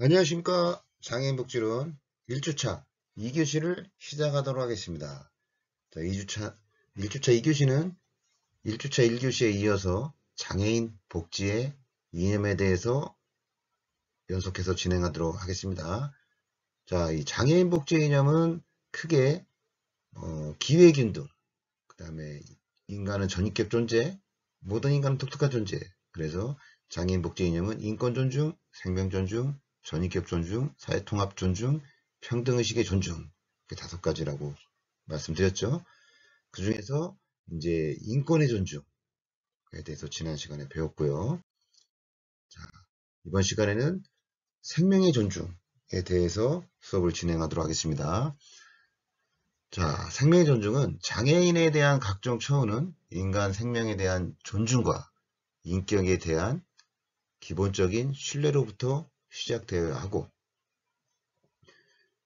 안녕하십니까. 장애인복지론 1주차 2교시를 시작하도록 하겠습니다. 자, 1주차 2교시는 1주차 1교시에 이어서 장애인 복지의 이념에 대해서 연속해서 진행하도록 하겠습니다. 자, 이 장애인 복지의 이념은 크게 기회균등, 그 다음에 인간은 전인격 존재, 모든 인간은 독특한 존재. 그래서 장애인 복지 이념은 인권 존중, 생명 존중, 전인격 존중, 사회통합 존중, 평등의식의 존중, 이렇게 5가지라고 말씀드렸죠. 그 중에서 이제 인권의 존중에 대해서 지난 시간에 배웠고요. 자, 이번 시간에는 생명의 존중에 대해서 수업을 진행하도록 하겠습니다. 자, 생명의 존중은 장애인에 대한 각종 처우는 인간 생명에 대한 존중과 인격에 대한 기본적인 신뢰로부터 시작되어야 하고,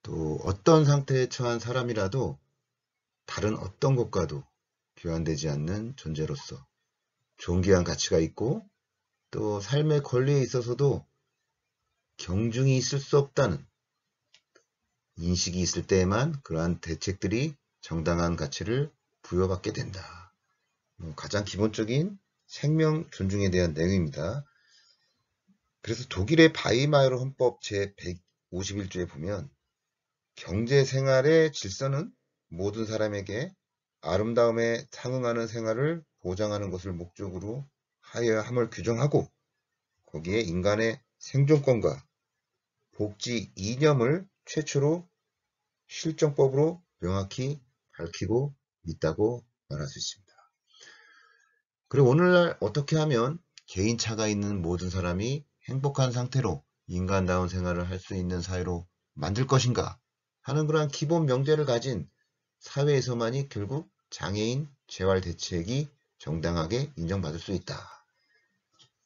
또 어떤 상태에 처한 사람이라도 다른 어떤 것과도 교환되지 않는 존재로서 존귀한 가치가 있고, 또 삶의 권리에 있어서도 경중이 있을 수 없다는 인식이 있을 때에만 그러한 대책들이 정당한 가치를 부여받게 된다. 가장 기본적인 생명 존중에 대한 내용입니다. 그래서 독일의 바이마이어 헌법 제151조에 보면 경제생활의 질서는 모든 사람에게 아름다움에 상응하는 생활을 보장하는 것을 목적으로 하여야 함을 규정하고, 거기에 인간의 생존권과 복지 이념을 최초로 실정법으로 명확히 밝히고 있다고 말할 수 있습니다. 그리고 오늘날 어떻게 하면 개인차가 있는 모든 사람이 행복한 상태로 인간다운 생활을 할 수 있는 사회로 만들 것인가 하는 그러한 기본 명제를 가진 사회에서만이 결국 장애인 재활 대책이 정당하게 인정받을 수 있다.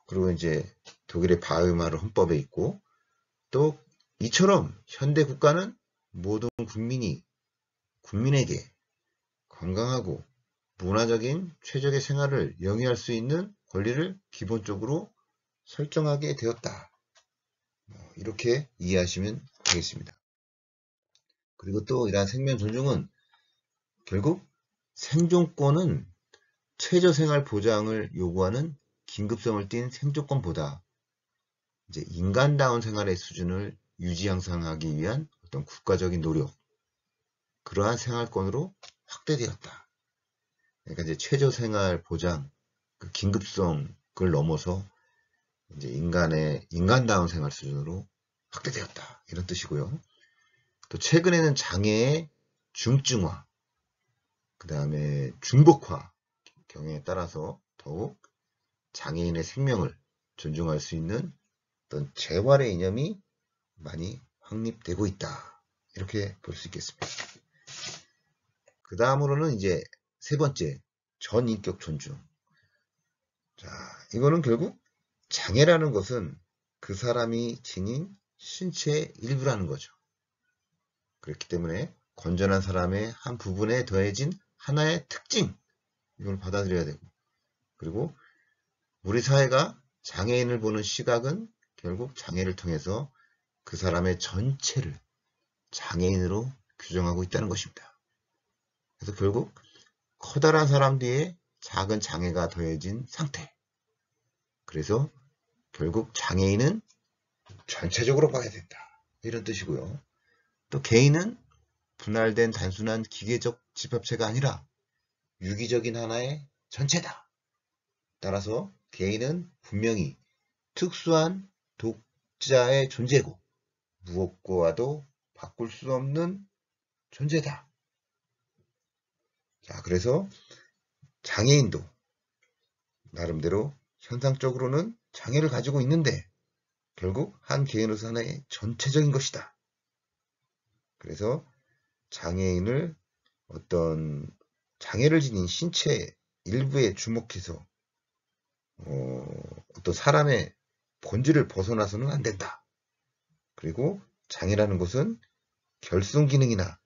그리고 이제 독일의 바이마이어 헌법에 있고, 또 이처럼 현대 국가는 모든 국민에게 건강하고 문화적인 최적의 생활을 영위할 수 있는 권리를 기본적으로 설정하게 되었다. 이렇게 이해하시면 되겠습니다. 그리고 또 이러한 생명 존중은 결국 생존권은 최저생활 보장을 요구하는 긴급성을 띤 생존권보다 이제 인간다운 생활의 수준을 유지 향상하기 위한 어떤 국가적인 노력, 그러한 생활권으로 확대되었다. 그러니까 이제 최저생활 보장, 그 긴급성을 넘어서 이제 인간다운 생활 수준으로 확대되었다. 이런 뜻이고요. 또 최근에는 장애의 중증화, 그 다음에 중복화 경향에 따라서 더욱 장애인의 생명을 존중할 수 있는 어떤 재활의 이념이 많이 확립되고 있다. 이렇게 볼 수 있겠습니다. 그 다음으로는 이제 세 번째, 전인격 존중. 자, 이거는 결국 장애라는 것은 그 사람이 지닌 신체의 일부라는 거죠. 그렇기 때문에 건전한 사람의 한 부분에 더해진 하나의 특징, 이걸 받아들여야 되고, 그리고 우리 사회가 장애인을 보는 시각은 결국 장애를 통해서 그 사람의 전체를 장애인으로 규정하고 있다는 것입니다. 그래서 결국 커다란 사람 뒤에 작은 장애가 더해진 상태. 그래서 결국 장애인은 전체적으로 봐야 된다. 이런 뜻이고요. 또 개인은 분할된 단순한 기계적 집합체가 아니라 유기적인 하나의 전체다. 따라서 개인은 분명히 특수한 독자의 존재고 무엇과도 바꿀 수 없는 존재다. 자, 그래서 장애인도 나름대로 현상적으로는 장애를 가지고 있는데 결국 한 개인으로서 하나의 전체적인 것이다. 그래서 장애인을 어떤 장애를 지닌 신체 일부에 주목해서 어떤 사람의 본질을 벗어나서는 안 된다. 그리고 장애라는 것은 결손 기능이나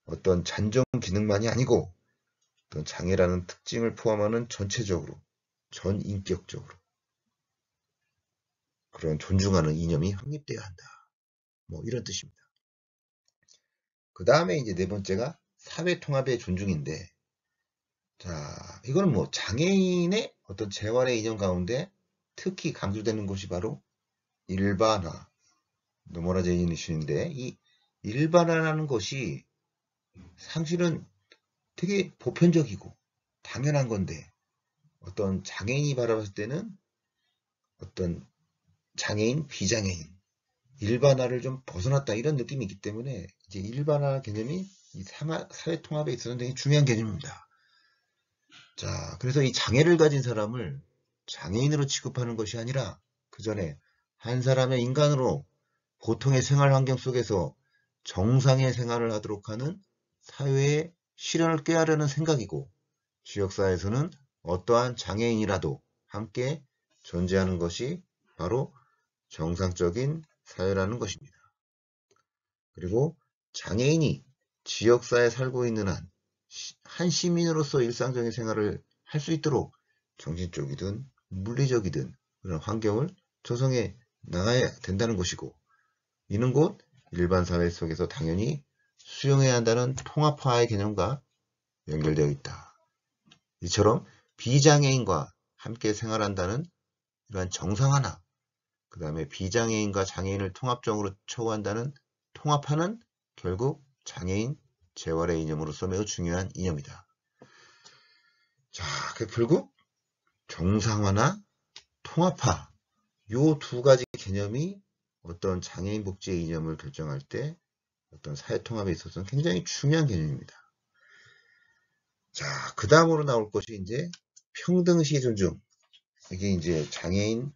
어떤 잔정 기능만이 아니고 어떤 장애라는 특징을 포함하는 전체적으로 전인격적으로 그런 존중하는 이념이 확립되어야 한다. 뭐 이런 뜻입니다. 그 다음에 이제 네 번째가 사회통합의 존중인데, 자, 이거는 뭐 장애인의 어떤 재활의 이념 가운데 특히 강조되는 것이 바로 일반화, 노멀라이제이션인데, 이 일반화라는 것이 사실은 되게 보편적이고 당연한 건데, 어떤 장애인이 바라봤을 때는 어떤 장애인, 비장애인, 일반화를 좀 벗어났다 이런 느낌이 있기 때문에 이제 일반화 개념이 이 사회 통합에 있어서는 되게 중요한 개념입니다. 자, 그래서 이 장애를 가진 사람을 장애인으로 취급하는 것이 아니라 그 전에 한 사람의 인간으로 보통의 생활 환경 속에서 정상의 생활을 하도록 하는 사회의 실현을 꾀하려는 생각이고, 지역사회에서는 어떠한 장애인이라도 함께 존재하는 것이 바로 정상적인 사회라는 것입니다. 그리고 장애인이 지역사회에 살고 있는 한 시민으로서 일상적인 생활을 할 수 있도록 정신적이든 물리적이든 그런 환경을 조성해 나가야 된다는 것이고, 이는 곧 일반 사회 속에서 당연히 수용해야 한다는 통합화의 개념과 연결되어 있다. 이처럼 비장애인과 함께 생활한다는 이러한 정상화나, 그 다음에 비장애인과 장애인을 통합적으로 초구한다는 통합화는 결국 장애인 재활의 이념으로서 매우 중요한 이념이다. 자, 결국 정상화나 통합화, 요 두 가지 개념이 어떤 장애인 복지의 이념을 결정할 때 어떤 사회 통합에 있어서는 굉장히 중요한 개념입니다. 자, 그 다음으로 나올 것이 이제 평등시 존중. 이게 이제 장애인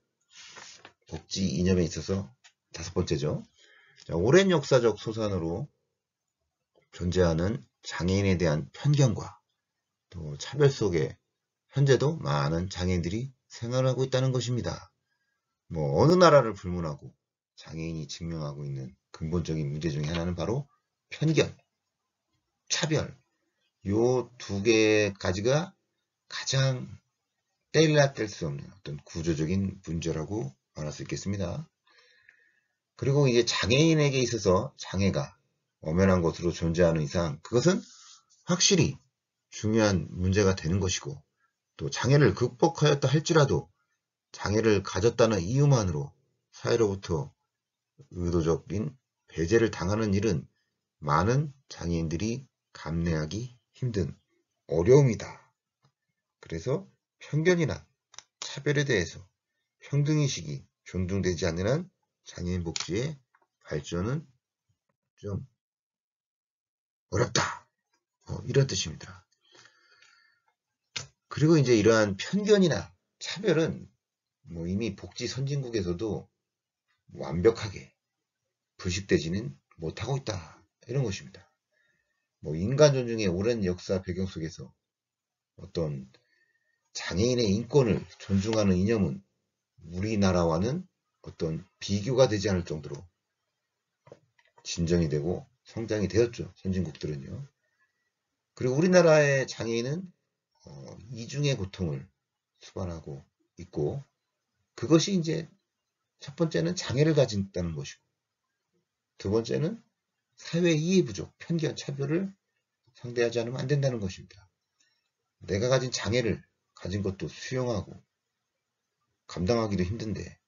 복지 이념에 있어서 다섯 번째죠. 자, 오랜 역사적 소산으로 존재하는 장애인에 대한 편견과 또 차별 속에 현재도 많은 장애인들이 생활하고 있다는 것입니다. 뭐 어느 나라를 불문하고 장애인이 직면하고 있는 근본적인 문제 중에 하나는 바로 편견, 차별, 요 두 개까지가 가장 떼려야 뗄 수 없는 어떤 구조적인 문제라고 말할 수 있겠습니다. 그리고 이제 장애인에게 있어서 장애가 엄연한 것으로 존재하는 이상 그것은 확실히 중요한 문제가 되는 것이고, 또 장애를 극복하였다 할지라도 장애를 가졌다는 이유만으로 사회로부터 의도적인 배제를 당하는 일은 많은 장애인들이 감내하기 힘든 어려움이다. 그래서 편견이나 차별에 대해서 평등의식이 존중되지 않는 한 장애인 복지의 발전은 좀 어렵다. 이런 뜻입니다. 그리고 이제 이러한 편견이나 차별은 뭐 이미 복지 선진국에서도 완벽하게 불식되지는 못하고 있다. 이런 것입니다. 뭐 인간 존중의 오랜 역사 배경 속에서 어떤 장애인의 인권을 존중하는 이념은 우리나라와는 어떤 비교가 되지 않을 정도로 진정이 되고 성장이 되었죠. 선진국들은요. 그리고 우리나라의 장애인은 이중의 고통을 수반하고 있고, 그것이 이제 첫 번째는 장애를 가진다는 것이고, 두 번째는 사회 이해 부족, 편견, 차별을 상대하지 않으면 안 된다는 것입니다. 내가 가진 장애를 가진 것도 수용하고 감당하기도 힘든데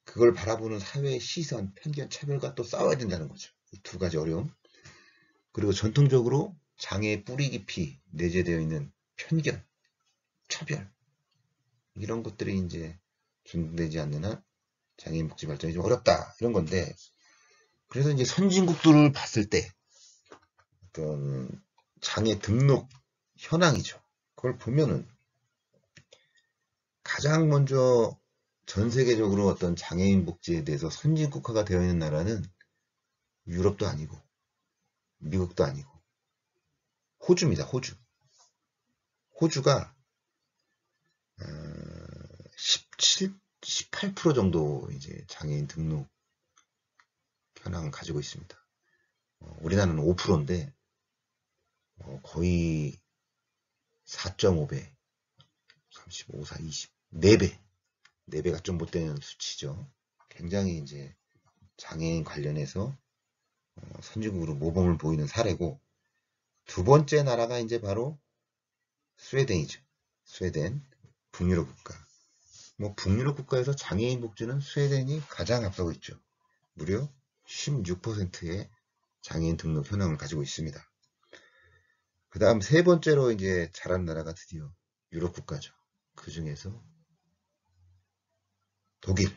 그걸 바라보는 사회의 시선, 편견, 차별과 또 싸워야 된다는 거죠. 이 두 가지 어려움. 그리고 전통적으로 장애의 뿌리 깊이 내재되어 있는 편견, 차별, 이런 것들이 이제 존중되지 않는 한 장애인 복지 발전이 좀 어렵다. 이런 건데, 그래서 이제 선진국들을 봤을 때 어떤 장애 등록 현황이죠. 그걸 보면은 가장 먼저 전 세계적으로 어떤 장애인 복지에 대해서 선진국화가 되어 있는 나라는 유럽도 아니고 미국도 아니고 호주입니다. 호주. 호주가 18% 정도 이제 장애인 등록 현황을 가지고 있습니다. 우리나라는 5%인데 거의 4.5배, 35, 4, 20, 4배, 4배가 좀 못 되는 수치죠. 굉장히 이제 장애인 관련해서 선진국으로 모범을 보이는 사례고, 두 번째 나라가 이제 바로 스웨덴이죠. 스웨덴, 북유럽 국가. 북유럽 국가에서 장애인 복지는 스웨덴이 가장 앞서고 있죠. 무려 16%의 장애인 등록 현황을 가지고 있습니다. 그 다음 세 번째로 이제 잘한 나라가 드디어 유럽 국가죠. 그 중에서 독일,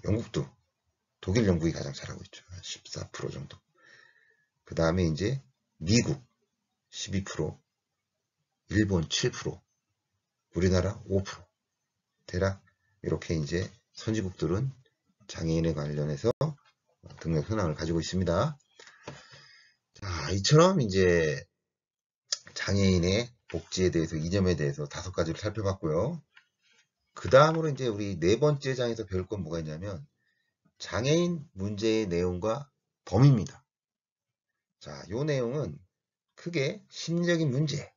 영국도 독일, 영국이 가장 잘하고 있죠. 14% 정도. 그 다음에 이제 미국 12%, 일본 7%, 우리나라 5%. 대략 이렇게 이제 선진국들은 장애인에 관련해서 등록 현황을 가지고 있습니다. 자, 이처럼 이제 장애인의 복지에 대해서, 이점에 대해서 5가지를 살펴봤고요. 그 다음으로 이제 우리 네 번째 장에서 배울 건 뭐가 있냐면 장애인 문제의 내용과 범위입니다. 자, 요 내용은 크게 심리적인 문제,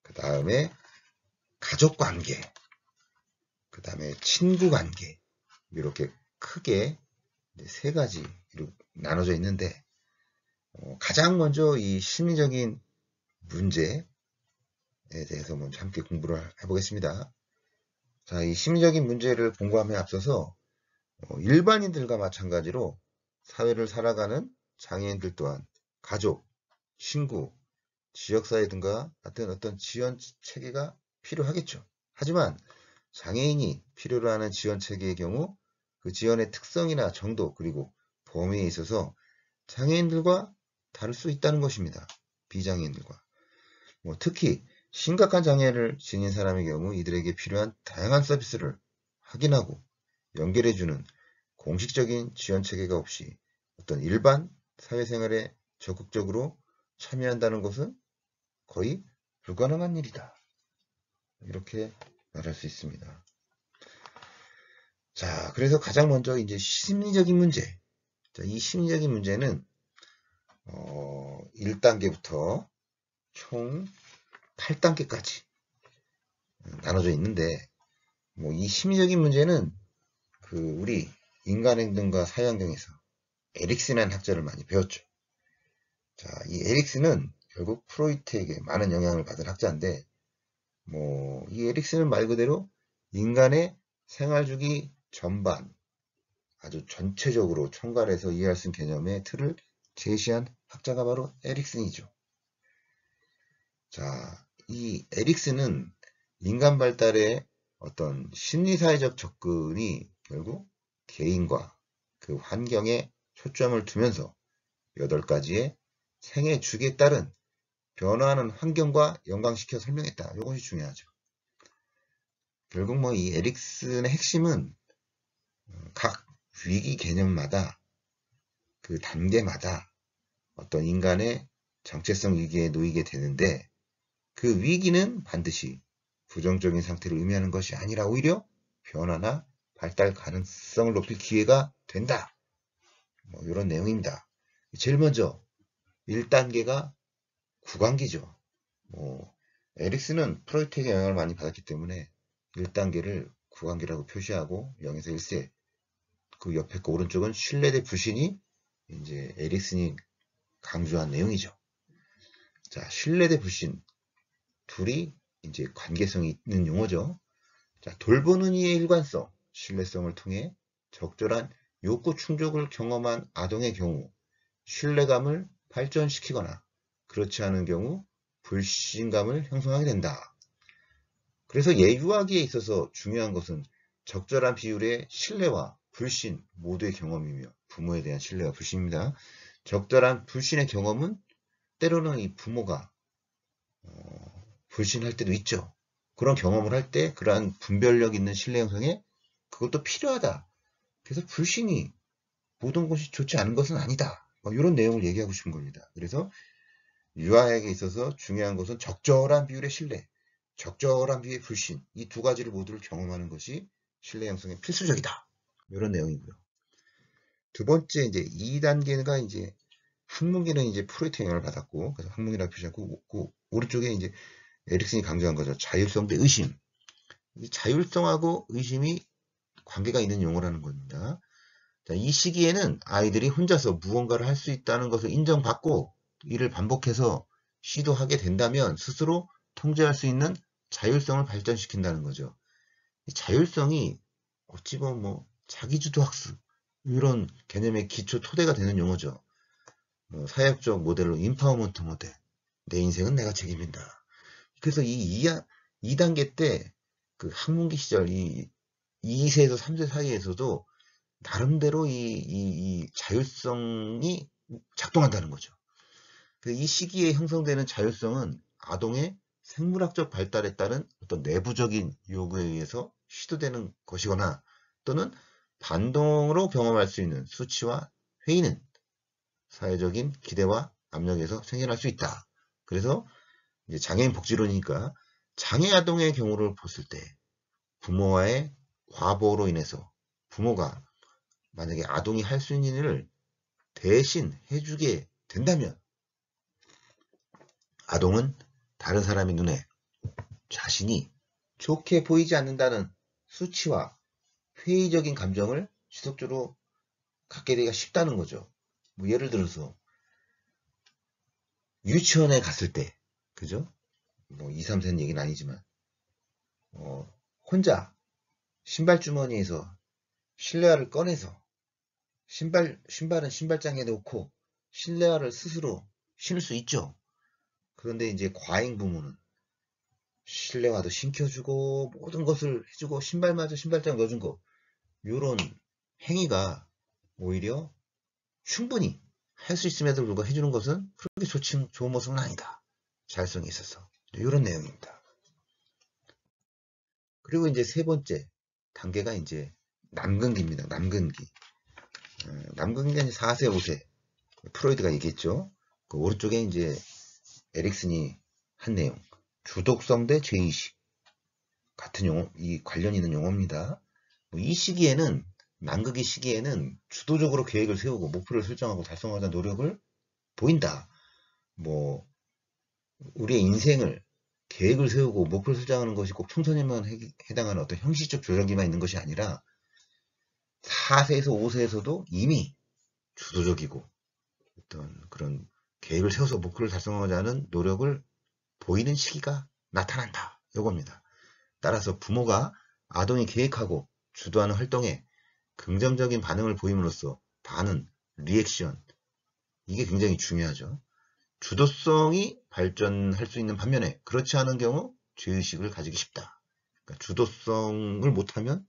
그 다음에 가족관계, 그 다음에 친구관계, 이렇게 크게 세 가지로 나눠져 있는데, 가장 먼저 이 심리적인 문제에 대해서 먼저 함께 공부를 해보겠습니다. 자, 이 심리적인 문제를 공부함에 앞서서 일반인들과 마찬가지로 사회를 살아가는 장애인들 또한 가족, 친구, 지역사회 등과 같은 어떤 지원 체계가 필요하겠죠. 하지만 장애인이 필요로 하는 지원 체계의 경우 그 지원의 특성이나 정도 그리고 범위에 있어서 장애인들과 다를 수 있다는 것입니다. 비장애인들과. 특히 심각한 장애를 지닌 사람의 경우 이들에게 필요한 다양한 서비스를 확인하고 연결해주는 공식적인 지원 체계가 없이 어떤 일반 사회생활에 적극적으로 참여한다는 것은 거의 불가능한 일이다. 이렇게 말할 수 있습니다. 자, 그래서 가장 먼저 이제 심리적인 문제. 자, 이 심리적인 문제는 1단계부터 총 8단계까지 나눠져 있는데, 이 심리적인 문제는 우리 인간행동과 사회환경에서 에릭슨이라는 학자를 많이 배웠죠. 자, 이 에릭슨은 결국 프로이트에게 많은 영향을 받은 학자인데, 이 에릭슨은 말 그대로 인간의 생활주기 전반, 아주 전체적으로 총괄해서 이해할 수 있는 개념의 틀을 제시한 학자가 바로 에릭슨이죠. 자, 이 에릭슨은 인간 발달의 어떤 심리사회적 접근이 결국 개인과 그 환경에 초점을 두면서 8가지의 생애 주기에 따른 변화하는 환경과 연관시켜 설명했다. 이것이 중요하죠. 결국 이 에릭슨의 핵심은 각 위기 개념마다 그 단계마다 어떤 인간의 정체성 위기에 놓이게 되는데, 그 위기는 반드시 부정적인 상태를 의미하는 것이 아니라 오히려 변화나 발달 가능성을 높일 기회가 된다. 이런 내용입니다. 제일 먼저 1단계가 구강기죠. 에릭슨은 프로이트에게 영향을 많이 받았기 때문에 1단계를 구강기라고 표시하고 0에서 1세, 그 옆에 거 오른쪽은 신뢰 대 불신이 이제 에릭슨이 강조한 내용이죠. 자, 신뢰 대 불신, 둘이 이제 관계성이 있는 용어죠. 자, 돌보는 이의 일관성, 신뢰성을 통해 적절한 욕구 충족을 경험한 아동의 경우 신뢰감을 발전시키거나 그렇지 않은 경우 불신감을 형성하게 된다. 그래서 예유하기에 있어서 중요한 것은 적절한 비율의 신뢰와 불신 모두의 경험이며 부모에 대한 신뢰와 불신입니다. 적절한 불신의 경험은 때로는 이 부모가 불신할 때도 있죠. 그런 경험을 할 때 그러한 분별력 있는 신뢰 형성에 그것도 필요하다. 그래서 불신이 모든 것이 좋지 않은 것은 아니다. 이런 내용을 얘기하고 싶은 겁니다. 그래서 유아에게 있어서 중요한 것은 적절한 비율의 신뢰, 적절한 비율의 불신, 이 2가지를 모두를 경험하는 것이 신뢰 형성에 필수적이다. 이런 내용이고요. 두 번째 이제 2단계가 이제 학문기는 이제 프로이트 영향을 받았고, 그래서 학문이라고 표시하고, 그 오른쪽에 이제 에릭슨이 강조한 거죠. 자율성 대 의심. 자율성하고 의심이 관계가 있는 용어라는 겁니다. 자, 이 시기에는 아이들이 혼자서 무언가를 할 수 있다는 것을 인정받고 이를 반복해서 시도하게 된다면 스스로 통제할 수 있는 자율성을 발전시킨다는 거죠. 이 자율성이 어찌 보면 뭐 자기주도 학습 이런 개념의 기초 토대가 되는 용어죠. 뭐 사회학적 모델로 인파워먼트 모델, 내 인생은 내가 책임진다. 그래서 이 2단계 때 그 학문기 시절 이 2세에서 3세 사이에서도 나름대로 이 자율성이 작동한다는 거죠. 이 시기에 형성되는 자율성은 아동의 생물학적 발달에 따른 어떤 내부적인 요구에 의해서 시도되는 것이거나 또는 반동으로 경험할 수 있는 수치와 회의는 사회적인 기대와 압력에서 생겨날 수 있다. 그래서 이제 장애인 복지론이니까 장애 아동의 경우를 봤을 때 부모와의 과보로 인해서 부모가 만약에 아동이 할 수 있는 일을 대신 해주게 된다면 아동은 다른 사람의 눈에 자신이 좋게 보이지 않는다는 수치와 회의적인 감정을 지속적으로 갖게 되기가 쉽다는 거죠. 뭐 예를 들어서 유치원에 갔을 때, 그죠? 뭐 2, 3세는 얘기는 아니지만 혼자 신발 주머니에서 실내화를 꺼내서 신발은 신발장에 놓고 실내화를 스스로 신을 수 있죠. 그런데 이제 과잉 부모는 실내화도 신겨주고 모든 것을 해주고 신발마저 신발장 넣어준 거 이런 행위가 오히려 충분히 할 수 있음에도 불구하고 해주는 것은 그렇게 좋은 모습은 아니다. 자율성이 있어서 이런 내용입니다. 그리고 이제 세 번째 단계가 이제 남근기입니다. 남근기. 남근기가 이제 4세, 5세 프로이드가 얘기했죠. 그 오른쪽에 이제 에릭슨이 한 내용. 주독성 대 죄의식. 같은 용어, 이 관련 있는 용어입니다. 이 시기에는, 남극기 시기에는 주도적으로 계획을 세우고 목표를 설정하고 달성하자는 노력을 보인다. 뭐, 우리의 인생을 계획을 세우고 목표를 설정하는 것이 꼭 청소년만 해당하는 어떤 형식적 조절기만 있는 것이 아니라 4세에서 5세에서도 이미 주도적이고 어떤 그런 계획을 세워서 목표를 달성하고자 하는 노력을 보이는 시기가 나타난다. 이겁니다. 따라서 부모가 아동이 계획하고 주도하는 활동에 긍정적인 반응을 보임으로써 반응, 리액션 이게 굉장히 중요하죠. 주도성이 발전할 수 있는 반면에 그렇지 않은 경우 죄의식을 가지기 쉽다. 그러니까 주도성을 못하면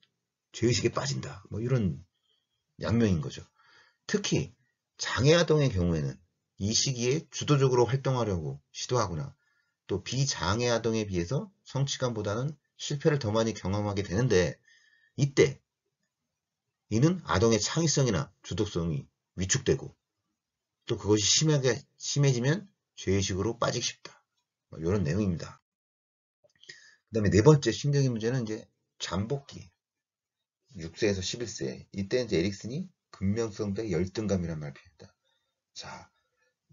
죄의식에 빠진다. 뭐 이런 양면인 거죠. 특히 장애아동의 경우에는 이 시기에 주도적으로 활동하려고 시도하거나 또 비장애아동에 비해서 성취감보다는 실패를 더 많이 경험하게 되는데 이때 이는 아동의 창의성이나 주도성이 위축되고 또 그것이 심해지면 죄의식으로 빠지기 쉽다. 이런 내용입니다. 그 다음에 네 번째 심리적인 문제는 이제 잠복기. 6세에서 11세. 이때 이제 에릭슨이 근면성 대 열등감이란 말을 표현했다. 자,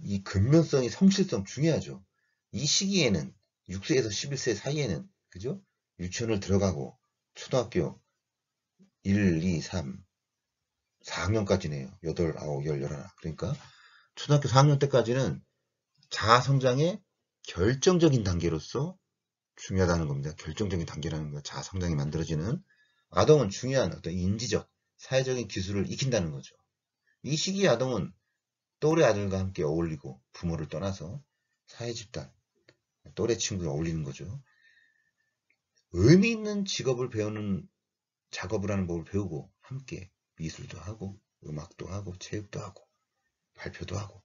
이 근면성이 성실성 중요하죠. 이 시기에는 6세에서 11세 사이에는 그죠? 유치원을 들어가고 초등학교 1, 2, 3, 4학년까지네요. 8, 9, 10, 11. 그러니까 초등학교 4학년 때까지는 자아 성장의 결정적인 단계로서 중요하다는 겁니다. 결정적인 단계라는 거, 자아 성장이 만들어지는 아동은 중요한 어떤 인지적, 사회적인 기술을 익힌다는 거죠. 이 시기에 아동은 또래 아들과 함께 어울리고 부모를 떠나서 사회 집단, 또래 친구와 어울리는 거죠. 의미 있는 직업을 배우는 작업을 하는 법을 배우고 함께 미술도 하고 음악도 하고 체육도 하고 발표도 하고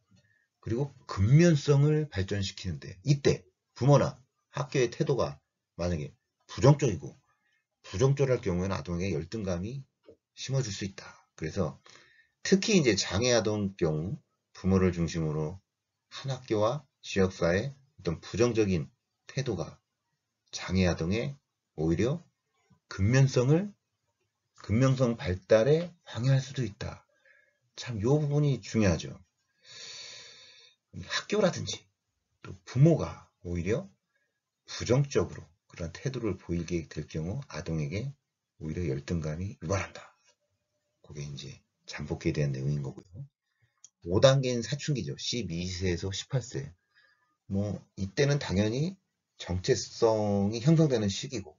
그리고 근면성을 발전시키는데 이때 부모나 학교의 태도가 만약에 부정적이고 부정적일 경우에는 아동에게 열등감이 심어질 수 있다. 그래서 특히 이제 장애 아동 경우 부모를 중심으로 한 학교와 지역사회 어떤 부정적인 태도가 장애 아동의 오히려 근면성 발달에 방해할 수도 있다. 참 이 부분이 중요하죠. 학교라든지 또 부모가 오히려 부정적으로 그런 태도를 보이게 될 경우 아동에게 오히려 열등감이 유발한다. 그게 이제 잠복기에 대한 내용인 거고요. 5단계는 사춘기죠. 12세에서 18세. 뭐 이때는 당연히 정체성이 형성되는 시기고,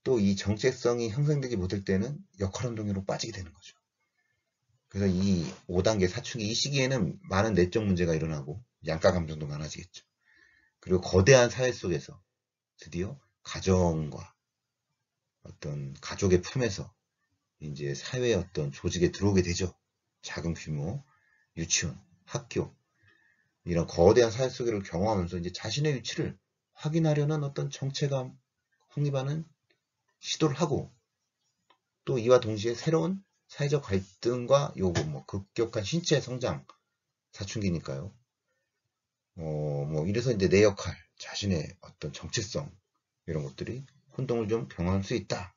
또 이 정체성이 형성되지 못할 때는 역할운동으로 빠지게 되는 거죠. 그래서 이 5단계 사춘기 이 시기에는 많은 내적 문제가 일어나고 양가 감정도 많아지겠죠. 그리고 거대한 사회 속에서 드디어 가정과 어떤 가족의 품에서 이제 사회의 어떤 조직에 들어오게 되죠. 작은 규모, 유치원, 학교, 이런 거대한 사회 속을 경험하면서 이제 자신의 위치를 확인하려는 어떤 정체감 확립하는 시도를 하고, 또 이와 동시에 새로운 사회적 갈등과 요구, 뭐 급격한 신체 성장, 사춘기니까요. 뭐 이래서 이제 내 역할, 자신의 어떤 정체성 이런 것들이 혼동을 좀 경험할 수 있다.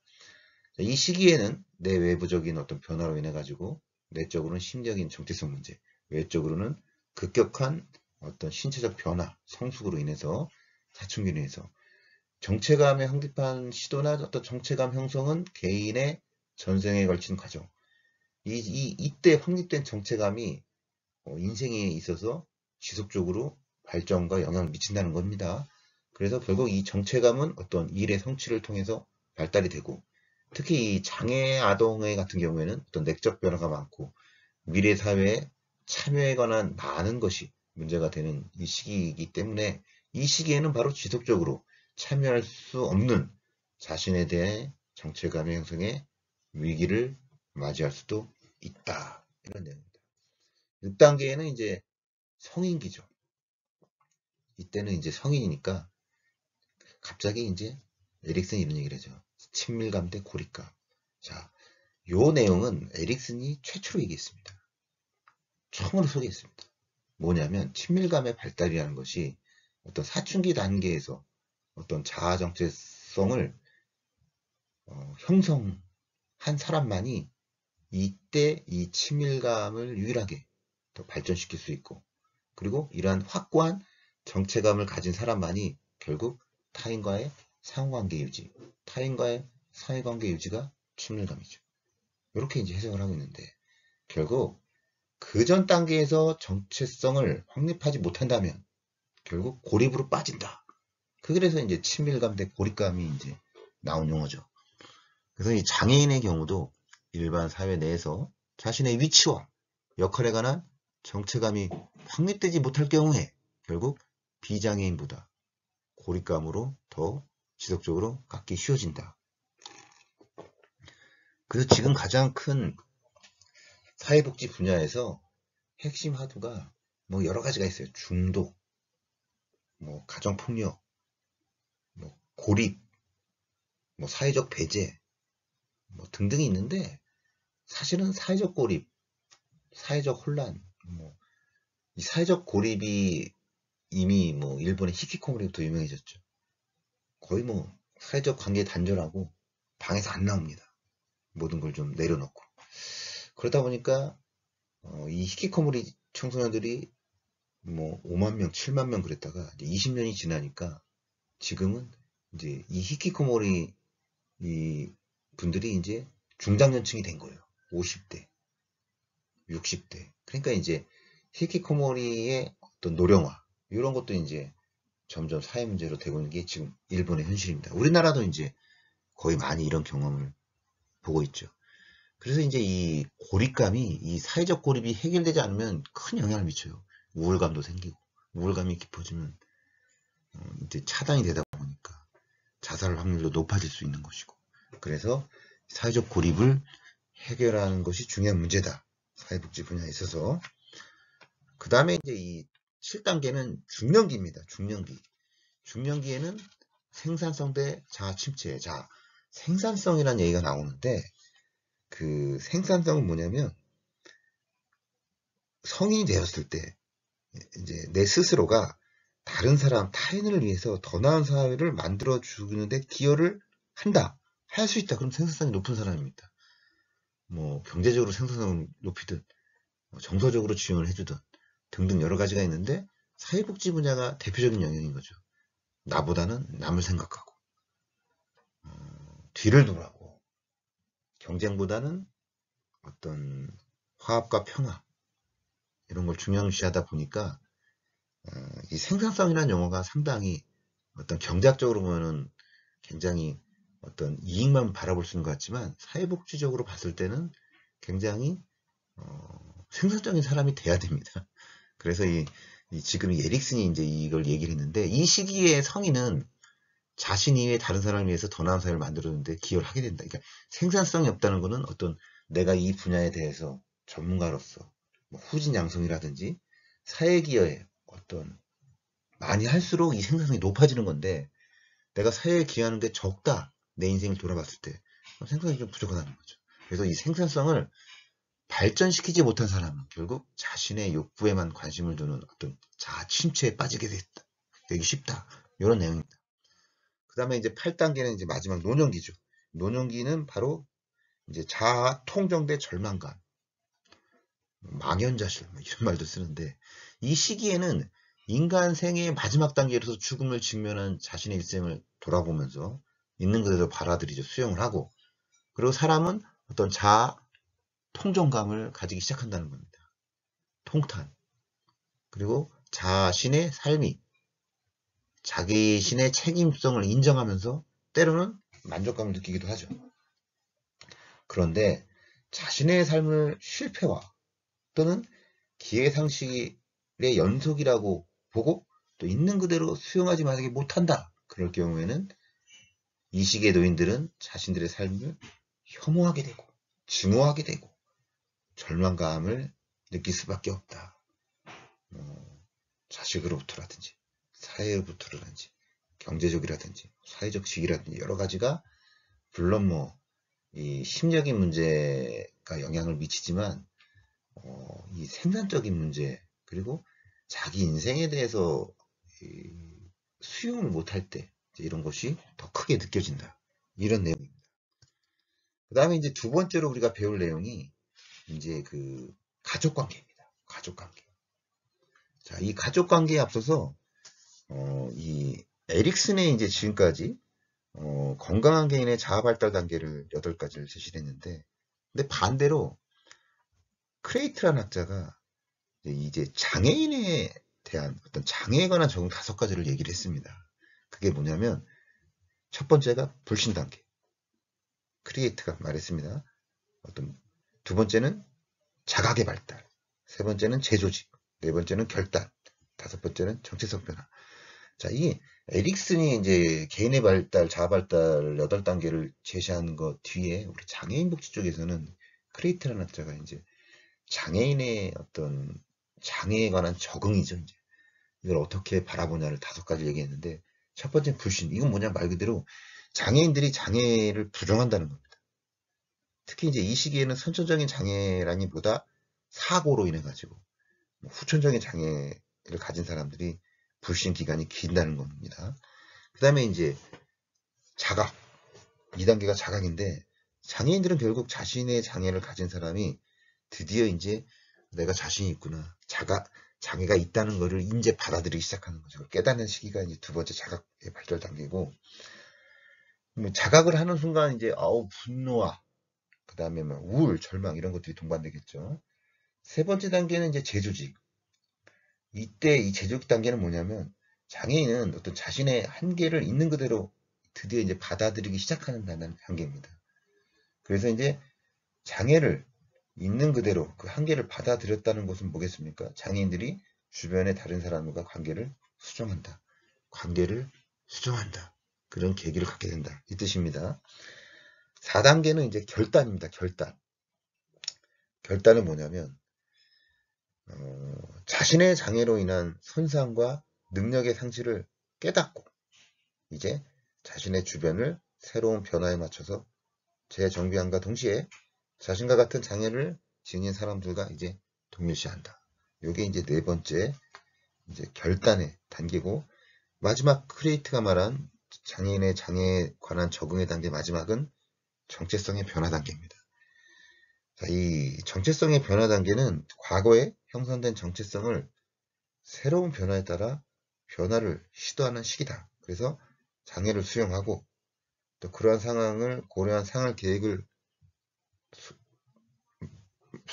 이 시기에는 내 외부적인 어떤 변화로 인해 가지고 내적으로는 심리적인 정체성 문제, 외적으로는 급격한 어떤 신체적 변화, 성숙으로 인해서 사춘기로 인해서 정체감에 확립한 시도나 어떤 정체감 형성은 개인의 전생에 걸친 과정. 이때 확립된 정체감이 인생에 있어서 지속적으로 발전과 영향을 미친다는 겁니다. 그래서 결국 이 정체감은 어떤 일의 성취를 통해서 발달이 되고, 특히 이 장애 아동의 같은 경우에는 어떤 내적 변화가 많고 미래 사회에 참여에 관한 많은 것이 문제가 되는 이 시기이기 때문에, 이 시기에는 바로 지속적으로 참여할 수 없는 자신에 대해 정체감의 형성에 위기를 맞이할 수도 있다. 이런 내용입니다. 6단계에는 이제 성인기죠. 이때는 이제 성인이니까 갑자기 이제 에릭슨이 이런 얘기를 하죠. 친밀감 대 고립감. 자, 요 내용은 에릭슨이 최초로 얘기했습니다. 처음으로 소개했습니다. 뭐냐면 친밀감의 발달이라는 것이 어떤 사춘기 단계에서 어떤 자아 정체성을 형성한 사람만이 이때 이 친밀감을 유일하게 더 발전시킬 수 있고, 그리고 이러한 확고한 정체감을 가진 사람만이 결국 타인과의 상호관계 유지, 타인과의 사회관계 유지가 친밀감이죠. 이렇게 이제 해석을 하고 있는데, 결국 그 전 단계에서 정체성을 확립하지 못한다면 결국 고립으로 빠진다. 그래서 이제 친밀감 대 고립감이 이제 나온 용어죠. 그래서 이 장애인의 경우도 일반 사회 내에서 자신의 위치와 역할에 관한 정체감이 확립되지 못할 경우에 결국 비장애인보다 고립감으로 더 지속적으로 갖기 쉬워진다. 그래서 지금 가장 큰 사회복지 분야에서 핵심 화두가 뭐 여러 가지가 있어요. 중독, 뭐 가정폭력, 뭐 고립, 뭐 사회적 배제, 뭐 등등이 있는데, 사실은 사회적 고립, 사회적 혼란, 뭐 이 사회적 고립이 이미 뭐 일본의 히키코모리부터 유명해졌죠. 거의 뭐 사회적 관계 단절하고 방에서 안 나옵니다. 모든 걸 좀 내려놓고. 그러다 보니까 이 히키코모리 청소년들이 뭐 5만 명, 7만 명 그랬다가 이제 20년이 지나니까 지금은 이제 이 히키코모리 이 분들이 이제 중장년층이 된 거예요. 50대, 60대. 그러니까 이제 히키코모리의 어떤 노령화 이런 것도 이제 점점 사회 문제로 되고 있는 게 지금 일본의 현실입니다. 우리나라도 이제 거의 많이 이런 경험을 보고 있죠. 그래서 이제 이 고립감이, 이 사회적 고립이 해결되지 않으면 큰 영향을 미쳐요. 우울감도 생기고, 우울감이 깊어지면 이제 차단이 되다 보니까 자살 확률도 높아질 수 있는 것이고, 그래서 사회적 고립을 해결하는 것이 중요한 문제다. 사회복지 분야에 있어서. 그 다음에 이제 이 7단계는 중년기입니다. 중년기. 중년기에는 생산성 대 자아 침체. 자, 생산성이라는 얘기가 나오는데, 그 생산성은 뭐냐면 성인이 되었을 때 이제 내 스스로가 다른 사람, 타인을 위해서 더 나은 사회를 만들어 주는데 기여를 한다. 할 수 있다. 그럼 생산성이 높은 사람입니다. 뭐 경제적으로 생산성을 높이든 정서적으로 지원을 해주든 등등 여러 가지가 있는데, 사회복지 분야가 대표적인 영역인 거죠. 나보다는 남을 생각하고 뒤를 돌아보고, 경쟁보다는 어떤 화합과 평화 이런 걸 중요시하다 보니까 이 생산성이라는 용어가 상당히 어떤 경제학적으로 보면은 굉장히 어떤 이익만 바라볼 수 있는 것 같지만 사회복지적으로 봤을 때는 굉장히 생산적인 사람이 돼야 됩니다. 그래서 지금 이 에릭슨이 이제 이걸 얘기를 했는데 이 시기에 성인은 자신 이외에 다른 사람을 위해서 더 나은 사회를 만들었는데 기여를 하게 된다. 그러니까 생산성이 없다는 것은 어떤 내가 이 분야에 대해서 전문가로서 뭐 후진양성이라든지 사회기여에 어떤 많이 할수록 이 생산성이 높아지는 건데 내가 사회에 기여하는 게 적다. 내 인생을 돌아봤을 때 생산성이 좀 부족하다는 거죠. 그래서 이 생산성을 발전시키지 못한 사람은 결국 자신의 욕구에만 관심을 두는 어떤 자아 침체에 빠지게 되기 쉽다. 이런 내용입니다. 그 다음에 이제 8단계는 이제 마지막 노년기죠. 노년기는 바로 이제 자아 통정대 절망감, 망연자실 뭐 이런 말도 쓰는데 이 시기에는 인간 생애의 마지막 단계로서 죽음을 직면한 자신의 일생을 돌아보면서 있는 그대로 받아들이죠. 수용을 하고 그리고 사람은 어떤 자아 통정감을 가지기 시작한다는 겁니다. 통탄. 그리고 자신의 삶이 자기신의 책임성을 인정하면서 때로는 만족감을 느끼기도 하죠. 그런데 자신의 삶을 실패와 또는 기회상실의 연속이라고 보고 또 있는 그대로 수용하지 못한다. 그럴 경우에는 이 시기의 노인들은 자신들의 삶을 혐오하게 되고 증오하게 되고 절망감을 느낄 수밖에 없다. 자식으로부터라든지 사회로부터라든지 경제적이라든지 사회적 지위라든지 여러 가지가 물론 뭐 이 심리적인 문제가 영향을 미치지만 이 생산적인 문제 그리고 자기 인생에 대해서 수용을 못할 때 이런 것이 더 크게 느껴진다. 이런 내용입니다. 그 다음에 이제 두 번째로 우리가 배울 내용이 이제 그 가족관계입니다. 가족관계. 자, 이 가족관계에 앞서서 이 에릭슨의 이제 지금까지 건강한 개인의 자아 발달 단계를 8가지를 제시를 했는데 근데 반대로 크레이트라는 학자가 이제 장애인에 대한 어떤 장애에 관한 적응 5가지를 얘기를 했습니다. 그게 뭐냐면 첫 번째가 불신 단계. 크리에이트가 말했습니다. 두 번째는 자각의 발달. 세 번째는 재조직. 네 번째는 결단. 다섯 번째는 정체성 변화. 자, 이 에릭슨이 이제 개인의 발달, 자아 발달 8단계를 제시하는 것 뒤에 우리 장애인 복지 쪽에서는 크레이트라는 학자가 이제 장애인의 어떤 장애에 관한 적응이죠. 이제 이걸 어떻게 바라보냐를 5가지 얘기했는데 첫 번째 불신. 이건 뭐냐 말 그대로 장애인들이 장애를 부정한다는 겁니다. 특히 이제 이 시기에는 선천적인 장애라기보다 사고로 인해 가지고 후천적인 장애를 가진 사람들이 불신 기간이 긴다는 겁니다. 그 다음에 이제 자각. 2단계가 자각인데 장애인들은 결국 자신의 장애를 가진 사람이 드디어 이제 내가 자신이 있구나. 장애가 있다는 것을 이제 받아들이기 시작하는 거죠. 깨닫는 시기가 이제 두 번째 자각의 발달 단계고 자각을 하는 순간 이제 분노와 그 다음에 우울, 절망 이런 것들이 동반되겠죠. 세 번째 단계는 이제 재조직. 이때 이 재조직 단계는 뭐냐면 장애인은 어떤 자신의 한계를 있는 그대로 드디어 이제 받아들이기 시작하는 단계입니다. 그래서 이제 장애를 있는 그대로 그 한계를 받아들였다는 것은 뭐겠습니까? 장애인들이 주변의 다른 사람과 관계를 수정한다. 관계를 수정한다. 그런 계기를 갖게 된다. 이 뜻입니다. 4단계는 이제 결단입니다. 결단. 결단은 뭐냐면 자신의 장애로 인한 손상과 능력의 상실을 깨닫고 이제 자신의 주변을 새로운 변화에 맞춰서 재정비함과 동시에 자신과 같은 장애를 지닌 사람들과 이제 동일시한다. 이게 이제 네 번째 이제 결단의 단계고 마지막 크레이트가 말한 장애인의 장애에 관한 적응의 단계 마지막은 정체성의 변화 단계입니다. 자, 이 정체성의 변화 단계는 과거에 형성된 정체성을 새로운 변화에 따라 변화를 시도하는 시기다. 그래서 장애를 수용하고 또 그러한 상황을 고려한 생활 계획을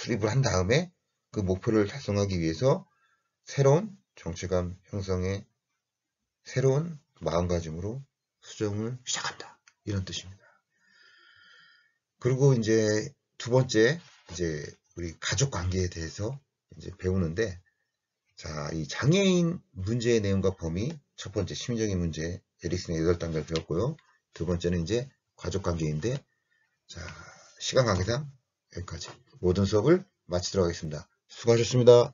수립을 한 다음에 그 목표를 달성하기 위해서 새로운 정체감 형성의 새로운 마음가짐으로 수정을 시작한다. 이런 뜻입니다. 그리고 이제 두 번째, 이제 우리 가족 관계에 대해서 이제 배우는데, 자, 이 장애인 문제의 내용과 범위, 첫 번째 심리적인 문제, 에릭슨의 8단계를 배웠고요. 두 번째는 이제 가족 관계인데, 자, 시간 관계상 여기까지 모든 수업을 마치도록 하겠습니다. 수고하셨습니다.